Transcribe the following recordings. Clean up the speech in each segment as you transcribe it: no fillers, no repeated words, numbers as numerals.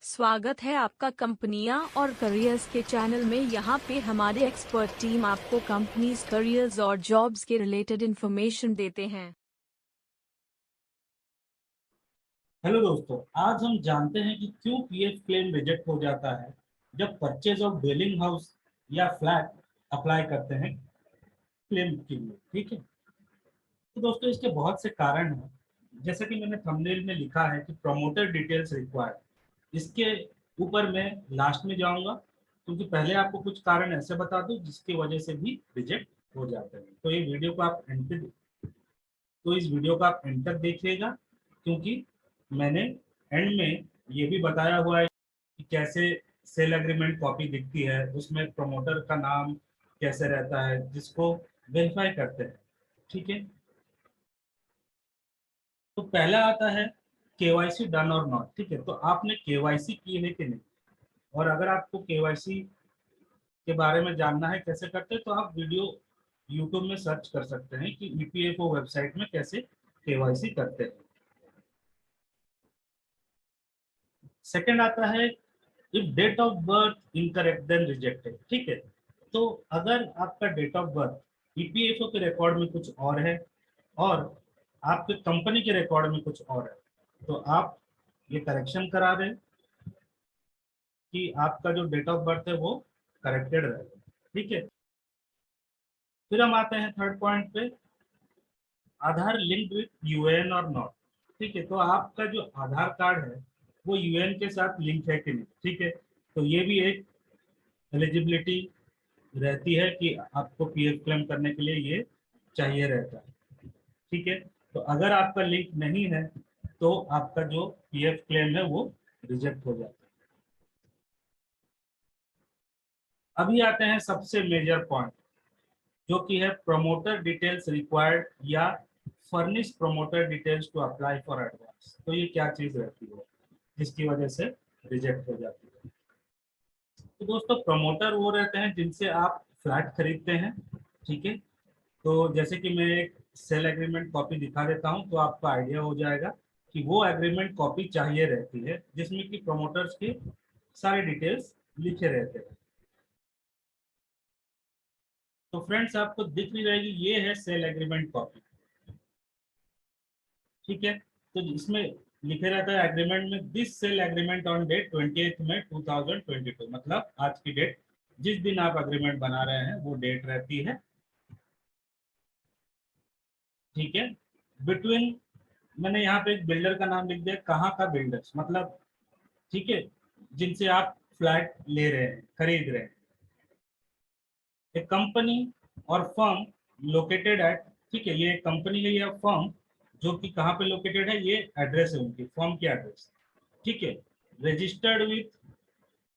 स्वागत है आपका कंपनियां और करियर्स के चैनल में। यहाँ पे हमारी एक्सपर्ट टीम आपको कंपनीज, करियर्स और जॉब्स के रिलेटेड इंफॉर्मेशन देते हैं। हेलो दोस्तों, आज हम जानते हैं कि क्यों पीएफ क्लेम रिजेक्ट हो जाता है जब परचेज ऑफ डवेलिंग हाउस या फ्लैट अप्लाई करते हैं क्लेम के लिए। ठीक है, तो दोस्तों इसके बहुत से कारण हैं। जैसे कि मैंने थंबनेल में लिखा है कि प्रमोटर डिटेल्स रिक्वायर्ड, इसके ऊपर मैं लास्ट में जाऊंगा क्योंकि पहले आपको कुछ कारण ऐसे बता दूं जिसकी वजह से भी रिजेक्ट हो जाते हैं। तो ये वीडियो को आप तो इस वीडियो का आप एंड तक देखिएगा क्योंकि मैंने एंड में ये भी बताया हुआ है कि कैसे सेल एग्रीमेंट कॉपी दिखती है, उसमें प्रमोटर का नाम कैसे रहता है जिसको वेरीफाई करते हैं। ठीक है, तो पहला आता है केवाईसी डन और नॉट। ठीक है, तो आपने केवाईसी की है कि नहीं, और अगर आपको केवाईसी के बारे में जानना है कैसे करते हैं तो आप वीडियो यूट्यूब में सर्च कर सकते हैं कि ईपीएफओ वेबसाइट में कैसे केवाईसी करते हैं। सेकंड आता है if date of birth incorrect then rejected. ठीक है, तो अगर आपका डेट ऑफ बर्थ ईपीएफओ के रिकॉर्ड में कुछ और है और आपके कंपनी के रिकॉर्ड में कुछ और है, तो आप ये करेक्शन करा दें कि आपका जो डेट ऑफ बर्थ है वो करेक्टेड रहेगा। ठीक है, फिर हम आते हैं थर्ड पॉइंट पे, आधार लिंक्ड विथ यूएएन और नॉट। ठीक है, तो आपका जो आधार कार्ड है वो यूएएन के साथ लिंक है कि नहीं। ठीक है, तो ये भी एक एलिजिबिलिटी रहती है कि आपको पीएफ क्लेम करने के लिए ये चाहिए रहता है। ठीक है, तो अगर आपका लिंक नहीं है तो आपका जो पीएफ क्लेम है वो रिजेक्ट हो जाता है। अभी आते हैं सबसे मेजर पॉइंट जो कि है प्रमोटर डिटेल्स रिक्वायर्ड या furnish promoter details to apply for advance. तो ये क्या चीज रहती है जिसकी वजह से रिजेक्ट हो जाती है। तो दोस्तों प्रमोटर वो रहते हैं जिनसे आप फ्लैट खरीदते हैं। ठीक है, तो जैसे कि मैं एक सेल एग्रीमेंट कॉपी दिखा देता हूं तो आपको आइडिया हो जाएगा कि वो एग्रीमेंट कॉपी चाहिए रहती है जिसमें कि प्रमोटर्स के सारे डिटेल्स लिखे रहते हैं। तो फ्रेंड्स आपको दिख नहीं रहेगी, ये है सेल एग्रीमेंट कॉपी। ठीक है, तो इसमें लिखे रहता है एग्रीमेंट में this sale agreement on date 20 May 2022, मतलब आज की डेट, जिस दिन आप एग्रीमेंट बना रहे हैं वो डेट रहती है। ठीक है, बिटवीन, मैंने यहाँ पे एक बिल्डर का नाम लिख दिया, कहाँ का बिल्डर्स मतलब, ठीक है, जिनसे आप फ्लैट ले रहे हैं, खरीद रहे हैं। ए कंपनी और फर्म लोकेटेड एट, ठीक है, ये एक कंपनी है या फर्म जो कि कहाँ पे लोकेटेड है, ये एड्रेस है उनकी फर्म की एड्रेस। ठीक है, रजिस्टर्ड विथ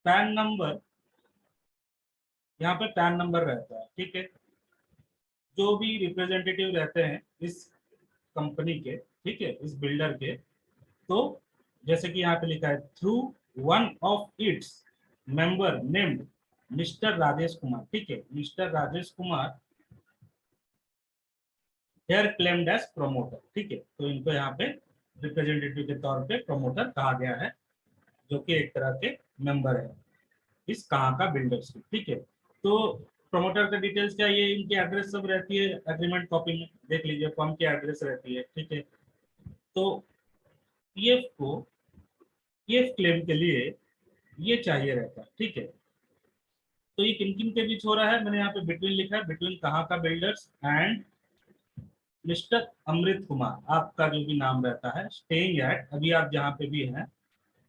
पैन नंबर, यहाँ पे पैन नंबर रहता है। ठीक है, जो भी रिप्रेजेंटेटिव रहते हैं इस कंपनी के, ठीक है, इस बिल्डर के, तो जैसे कि यहाँ पे लिखा है through one of its member named mister Rajesh Kumar. ठीक है, mister Rajesh Kumar here claimed as promoter. ठीक है, तो इनको यहाँ पे रिप्रेजेंटेटिव के तौर पे प्रमोटर कहा गया है जो कि एक तरह के मेंबर है इस कहाँ का बिल्डर्स की। ठीक है, तो प्रमोटर का डिटेल्स क्या, ये इनकी एड्रेस सब रहती है एग्रीमेंट कॉपी में, देख लीजिए फर्म की एड्रेस रहती है। ठीक है, तो पीएफ को, पीएफ क्लेम के लिए ये चाहिए रहता है। ठीक है, तो ये किन किन के बीच हो रहा है, मैंने यहाँ पे बिटवीन लिखा है, बिटवीन कहाँ का builders and mister Amrit Kumar, आपका जो भी नाम रहता है, स्टेइंग एट, अभी आप जहाँ पे भी हैं,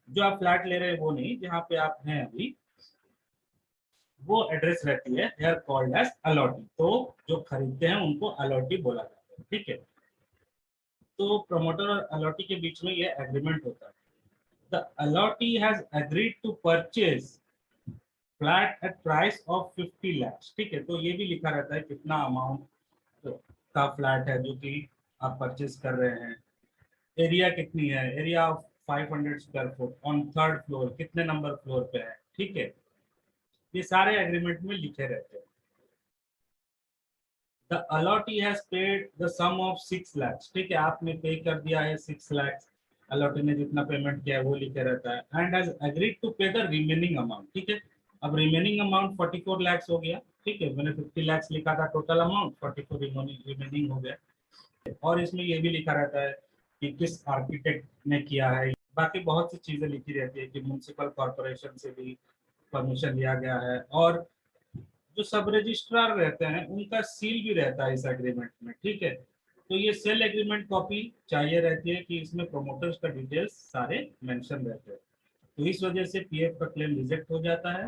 जो आप फ्लैट ले रहे हैं वो नहीं, जहाँ पे आप हैं अभी वो एड्रेस रहती है, हेयर कॉल्ड एज अलॉटी। तो जो खरीदते हैं उनको अलॉटी बोला जाता है। ठीक है, तो प्रमोटर और अलॉटी के बीच में ये एग्रीमेंट होता है। The allottee has agreed to purchase flat at price of 50 lakh. ठीक है, तो ये भी लिखा रहता है कितना अमाउंट का फ्लैट है जो कि आप परचेज कर रहे हैं, एरिया कितनी है, area of 500 square foot on third floor, कितने नंबर फ्लोर पे है। ठीक है, ये सारे एग्रीमेंट में लिखे रहते हैं। The allottee has paid the sum of 6 lakh. ठीक है, आपने पे कर दिया है 6 लाख अलॉटी ने जितना पेमेंट किया है वो लिखे रहता है। एंड एज एग्रीड टू पे द रिमेनिंग अमाउंट, ठीक है। अब रिमेनिंग अमाउंट 44 lakhs हो गया, ठीक है। मैंने 50 lakhs लिखा था टोटल अमाउंट, 44 रिमेनिंग हो गया। और इसमें ये भी लिखा रहता है कि किस आर्किटेक्ट ने किया है। बाकी बहुत सी चीजें लिखी रहती है कि म्युनिसिपल कॉर्पोरेशन से भी परमिशन लिया गया है, और जो सब रजिस्ट्रार रहते हैं उनका सील भी रहता है इस एग्रीमेंट में, ठीक है। तो ये सेल एग्रीमेंट कॉपी चाहिए रहती है कि इसमें प्रोमोटर्स का डिटेल्स सारे मेंशन रहते हैं। तो इस वजह से पीएफ का क्लेम रिजेक्ट हो जाता है।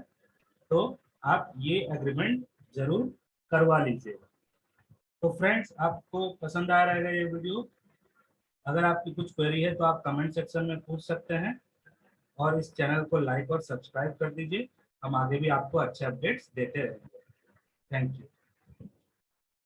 तो आप ये एग्रीमेंट जरूर करवा लीजिएगा। तो फ्रेंड्स, आपको पसंद आ रहेगा ये वीडियो। अगर आपकी कुछ क्वेरी है तो आप कमेंट सेक्शन में पूछ सकते हैं, और इस चैनल को लाइक और सब्सक्राइब कर दीजिए। हम आगे भी आपको अच्छे अपडेट्स देते रहेंगे। Thank you.